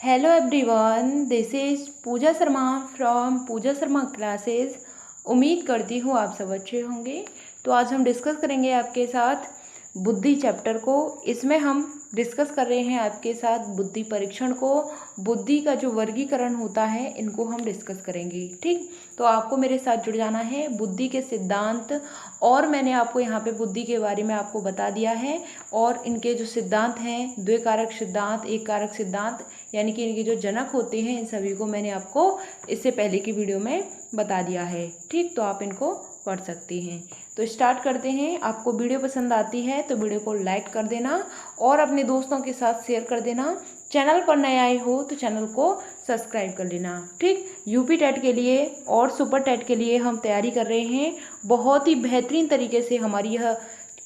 Hello everyone, this is Pooja Sharma from Pooja Sharma classes. उम्मीद करती हूँ आप सब अच्छे होंगे। तो आज हम डिस्कस करेंगे आपके साथ बुद्धि चैप्टर को। इसमें हम डिस्कस कर रहे हैं आपके साथ बुद्धि परीक्षण को। बुद्धि का जो वर्गीकरण होता है इनको हम डिस्कस करेंगे। ठीक, तो आपको मेरे साथ जुड़ जाना है। बुद्धि के सिद्धांत, और मैंने आपको यहाँ पे बुद्धि के बारे में आपको बता दिया है। और इनके जो सिद्धांत हैं, द्विकारक सिद्धांत, एक कारक सिद्धांत, यानी कि इनके जो जनक होते हैं, इन सभी को मैंने आपको इससे पहले की वीडियो में बता दिया है। ठीक, तो आप इनको पढ़ सकती हैं। तो स्टार्ट करते हैं। आपको वीडियो पसंद आती है तो वीडियो को लाइक कर देना और अपने दोस्तों के साथ शेयर कर देना। चैनल पर नए आए हो तो चैनल को सब्सक्राइब कर लेना। ठीक, यूपी टेट के लिए और सुपर टेट के लिए हम तैयारी कर रहे हैं। बहुत ही बेहतरीन तरीके से हमारी यह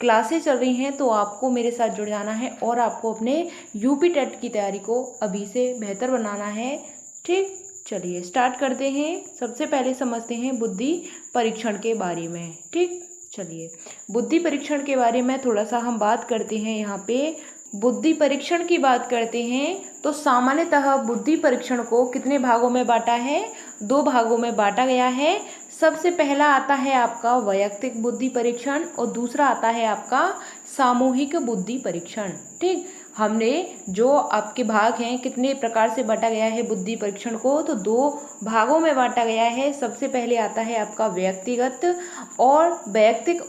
क्लासेस चल रही हैं, तो आपको मेरे साथ जुड़ जाना है और आपको अपने यूपी टेट की तैयारी को अभी से बेहतर बनाना है। ठीक, चलिए स्टार्ट करते हैं। सबसे पहले समझते हैं बुद्धि परीक्षण के बारे में। ठीक, चलिए बुद्धि परीक्षण के बारे में थोड़ा सा हम बात करते हैं। यहाँ पे बुद्धि परीक्षण की बात करते हैं तो सामान्यतः बुद्धि परीक्षण को कितने भागों में बांटा है? 2 भागों में बांटा गया है। सबसे पहला आता है आपका वैयक्तिक बुद्धि परीक्षण और दूसरा आता है आपका सामूहिक बुद्धि परीक्षण। ठीक, हमने जो आपके भाग हैं कितने प्रकार से बांटा गया है बुद्धि परीक्षण को, तो 2 भागों में बांटा गया है। सबसे पहले आता है आपका वैयक्तिक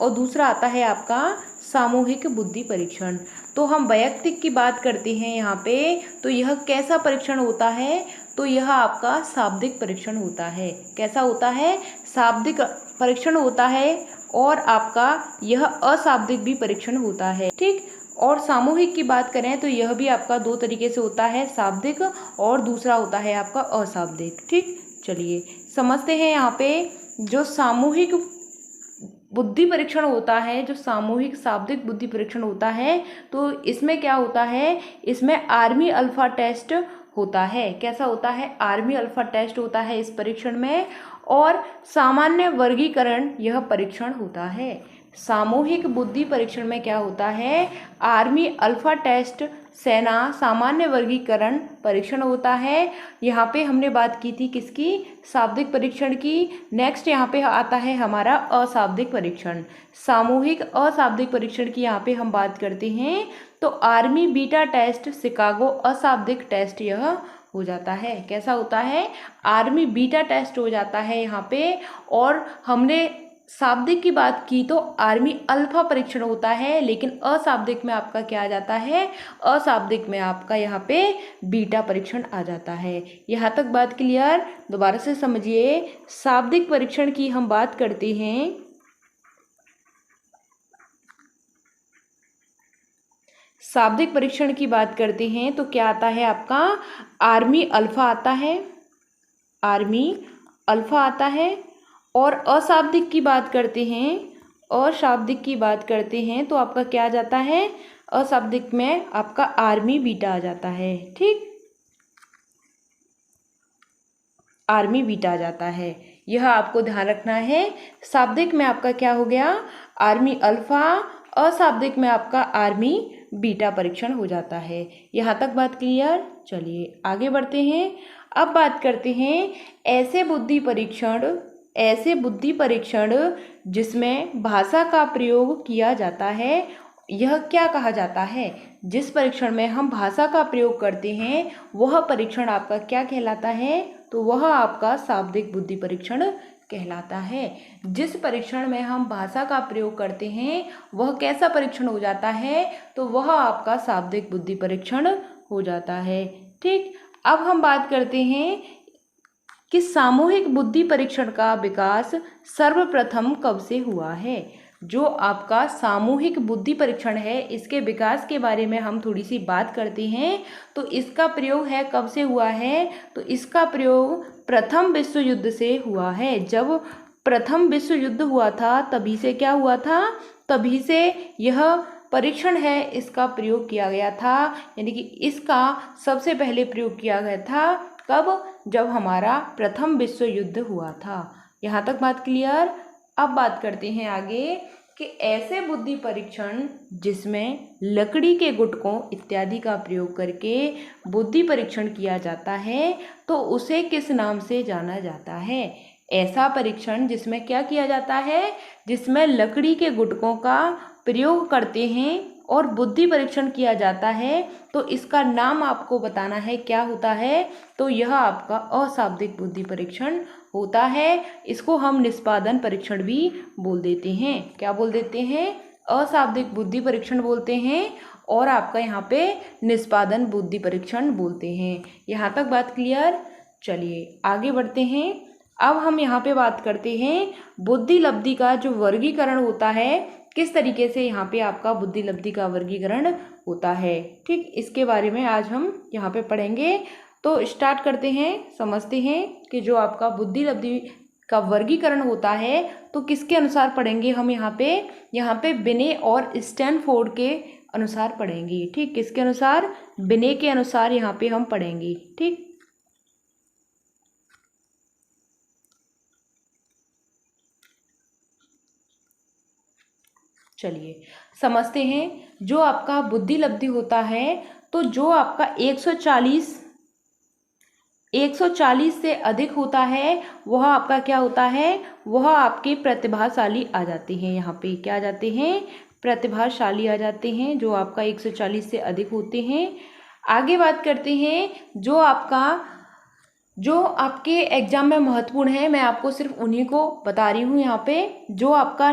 और दूसरा आता है आपका सामूहिक बुद्धि परीक्षण। तो हम वैयक्तिक की बात करते हैं यहाँ पे, तो यह कैसा परीक्षण होता है? तो यह आपका शाब्दिक परीक्षण होता है। कैसा होता है? शाब्दिक परीक्षण होता है। और आपका यह अशाब्दिक भी परीक्षण होता है। ठीक, और सामूहिक की बात करें तो यह भी आपका 2 तरीके से होता है, शाब्दिक और दूसरा होता है आपका अशाब्दिक। ठीक, चलिए समझते हैं। यहाँ पे जो सामूहिक बुद्धि परीक्षण होता है, जो सामूहिक शाब्दिक बुद्धि परीक्षण होता है, तो इसमें क्या होता है? इसमें आर्मी अल्फा टेस्ट होता है। कैसा होता है? आर्मी अल्फा टेस्ट होता है इस परीक्षण में। और सामान्य वर्गीकरण यह परीक्षण होता है। सामूहिक बुद्धि परीक्षण में क्या होता है? आर्मी अल्फा टेस्ट, सेना सामान्य वर्गीकरण परीक्षण होता है। यहाँ पे हमने बात की थी किसकी? शाब्दिक परीक्षण की। नेक्स्ट यहाँ पे आता है हमारा अशाब्दिक परीक्षण। सामूहिक अशाब्दिक परीक्षण की यहाँ पे हम बात करते हैं तो आर्मी बीटा टेस्ट, शिकागो अशाब्दिक टेस्ट यह हो जाता है। कैसा होता है? आर्मी बीटा टेस्ट हो जाता है यहाँ पे। और हमने शाब्दिक की बात की तो आर्मी अल्फा परीक्षण होता है, लेकिन अशाब्दिक में आपका क्या आ जाता है? अशाब्दिक में आपका यहाँ पे बीटा परीक्षण आ जाता है। यहाँ तक बात क्लियर? दोबारा से समझिए। शाब्दिक परीक्षण की हम बात करते हैं। शाब्दिक परीक्षण की बात करते हैं तो क्या आता है आपका? आर्मी अल्फा आता है, आर्मी अल्फा आता है। और अशाब्दिक की बात करते हैं, अशाब्दिक की बात करते हैं तो आपका क्या आ जाता है? अशाब्दिक में आपका आर्मी बीटा आ जाता है। ठीक, आर्मी बीटा आ जाता है। यह आपको ध्यान रखना है। शाब्दिक में आपका क्या हो गया? Army alpha. अशाब्दिक में आपका आर्मी बीटा परीक्षण हो जाता है। यहाँ तक बात क्लियर? चलिए आगे बढ़ते हैं। अब बात करते हैं ऐसे बुद्धि परीक्षण जिसमें भाषा का प्रयोग किया जाता है। यह क्या कहा जाता है? जिस परीक्षण में हम भाषा का प्रयोग करते हैं वह परीक्षण आपका क्या कहलाता है? तो वह आपका शाब्दिक बुद्धि परीक्षण कहलाता है। जिस परीक्षण में हम भाषा का प्रयोग करते हैं वह कैसा परीक्षण हो जाता है? तो वह आपका शाब्दिक बुद्धि परीक्षण हो जाता है। ठीक, अब हम बात करते हैं कि सामूहिक बुद्धि परीक्षण का विकास सर्वप्रथम कब से हुआ है। जो आपका सामूहिक बुद्धि परीक्षण है इसके विकास के बारे में हम थोड़ी सी बात करते हैं। तो इसका प्रयोग है कब से हुआ है? तो इसका प्रयोग प्रथम विश्व युद्ध से हुआ है। जब प्रथम विश्व युद्ध हुआ था तभी से क्या हुआ था? तभी से यह परीक्षण है इसका प्रयोग किया गया था। यानी कि इसका सबसे पहले प्रयोग किया गया था कब? जब हमारा प्रथम विश्व युद्ध हुआ था। यहाँ तक बात क्लियर? अब बात करते हैं आगे कि ऐसे बुद्धि परीक्षण जिसमें लकड़ी के गुटकों इत्यादि का प्रयोग करके बुद्धि परीक्षण किया जाता है तो उसे किस नाम से जाना जाता है। ऐसा परीक्षण जिसमें क्या किया जाता है, जिसमें लकड़ी के गुटकों का प्रयोग करते हैं और बुद्धि परीक्षण किया जाता है, तो इसका नाम आपको बताना है क्या होता है। तो यह आपका अशाब्दिक बुद्धि परीक्षण होता है। इसको हम निष्पादन परीक्षण भी बोल देते हैं। क्या बोल देते हैं? अशाब्दिक बुद्धि परीक्षण बोलते हैं और आपका यहाँ पे निष्पादन बुद्धि परीक्षण बोलते हैं। यहाँ तक बात क्लियर? चलिए आगे बढ़ते हैं। अब हम यहाँ पे बात करते हैं बुद्धि लब्धि का जो वर्गीकरण होता है, किस तरीके से यहाँ पे आपका बुद्धि लब्धि का वर्गीकरण होता है। ठीक, इसके बारे में आज हम यहाँ पे पढ़ेंगे। तो स्टार्ट करते हैं, समझते हैं कि जो आपका बुद्धि लब्धि का वर्गीकरण होता है तो किसके अनुसार पढ़ेंगे हम यहाँ पे बिने और स्टैनफोर्ड के अनुसार पढ़ेंगे। ठीक, किसके अनुसार? बिने के अनुसार यहाँ पे हम पढ़ेंगे। ठीक, चलिए समझते हैं। जो आपका बुद्धि लब्धि होता है तो जो आपका 140 से अधिक होता है वह आपका क्या होता है, वह आपके प्रतिभाशाली आ जाते हैं। यहाँ पे क्या आ जाते हैं? प्रतिभाशाली आ जाते हैं, जो आपका 140 से अधिक होते हैं। आगे बात करते हैं जो आपके एग्जाम में महत्वपूर्ण है, मैं आपको सिर्फ उन्हीं को बता रही हूँ यहाँ पे। जो आपका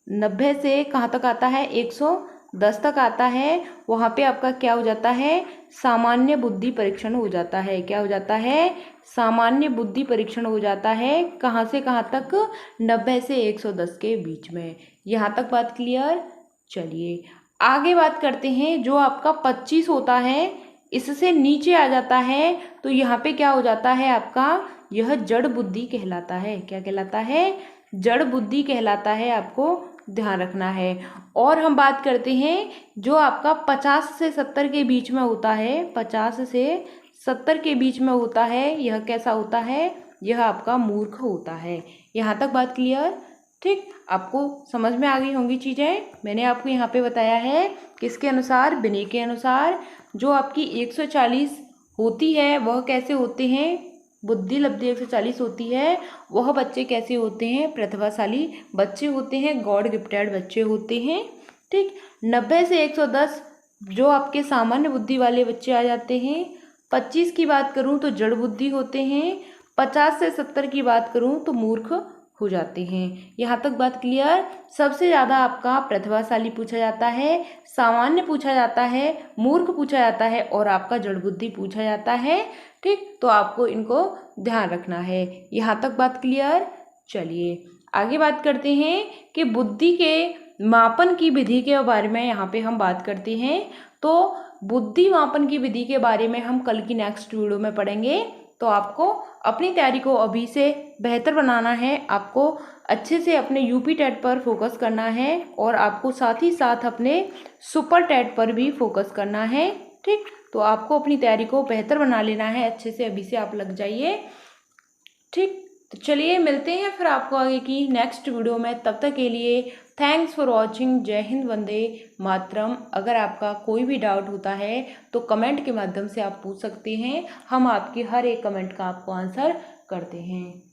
90 से कहाँ तक आता है? 110 तक आता है। वहाँ पे आपका क्या हो जाता है? सामान्य बुद्धि परीक्षण हो जाता है। क्या हो जाता है? सामान्य बुद्धि परीक्षण हो जाता है। कहाँ से कहाँ तक? 90 से 110 के बीच में। यहाँ तक बात क्लियर? चलिए आगे बात करते हैं। जो आपका 25 होता है, इससे नीचे आ जाता है तो यहाँ पे क्या हो जाता है आपका? यह जड़ बुद्धि कहलाता है। क्या कहलाता है? जड़ बुद्धि कहलाता है, आपको ध्यान रखना है। और हम बात करते हैं जो आपका 50 से 70 के बीच में होता है, 50 से 70 के बीच में होता है, यह कैसा होता है? यह आपका मूर्ख होता है। यहाँ तक बात क्लियर? ठीक, आपको समझ में आ गई होंगी चीज़ें। मैंने आपको यहाँ पे बताया है किसके अनुसार? बिने के अनुसार। जो आपकी 140 होती है वह कैसे होते हैं? बुद्धि लब्धि 140 होती है, वह बच्चे कैसे होते हैं? प्रतिभाशाली बच्चे होते हैं, गॉड गिफ्टेड बच्चे होते हैं। ठीक, 90 से 110 जो आपके सामान्य बुद्धि वाले बच्चे आ जाते हैं। 25 की बात करूं तो जड़ बुद्धि होते हैं। 50 से 70 की बात करूं तो मूर्ख हो जाते हैं। यहाँ तक बात क्लियर? सबसे ज़्यादा आपका प्रतिभाशाली पूछा जाता है, सामान्य पूछा जाता है, मूर्ख पूछा जाता है और आपका जड़ बुद्धि पूछा जाता है। ठीक, तो आपको इनको ध्यान रखना है। यहाँ तक बात क्लियर? चलिए आगे बात करते हैं कि बुद्धि के मापन की विधि के बारे में यहाँ पे हम बात करते हैं। तो बुद्धि मापन की विधि के बारे में हम कल की नेक्स्ट वीडियो में पढ़ेंगे। तो आपको अपनी तैयारी को अभी से बेहतर बनाना है, आपको अच्छे से अपने यूपी टेट पर फोकस करना है और आपको साथ ही साथ अपने सुपर टेट पर भी फोकस करना है। ठीक, तो आपको अपनी तैयारी को बेहतर बना लेना है, अच्छे से अभी से आप लग जाइए। ठीक, तो चलिए मिलते हैं फिर आपको आगे की नेक्स्ट वीडियो में। तब तक के लिए थैंक्स फॉर वॉचिंग। जय हिंद, वंदे मातरम। अगर आपका कोई भी डाउट होता है तो कमेंट के माध्यम से आप पूछ सकते हैं, हम आपके हर एक कमेंट का आपको आंसर करते हैं।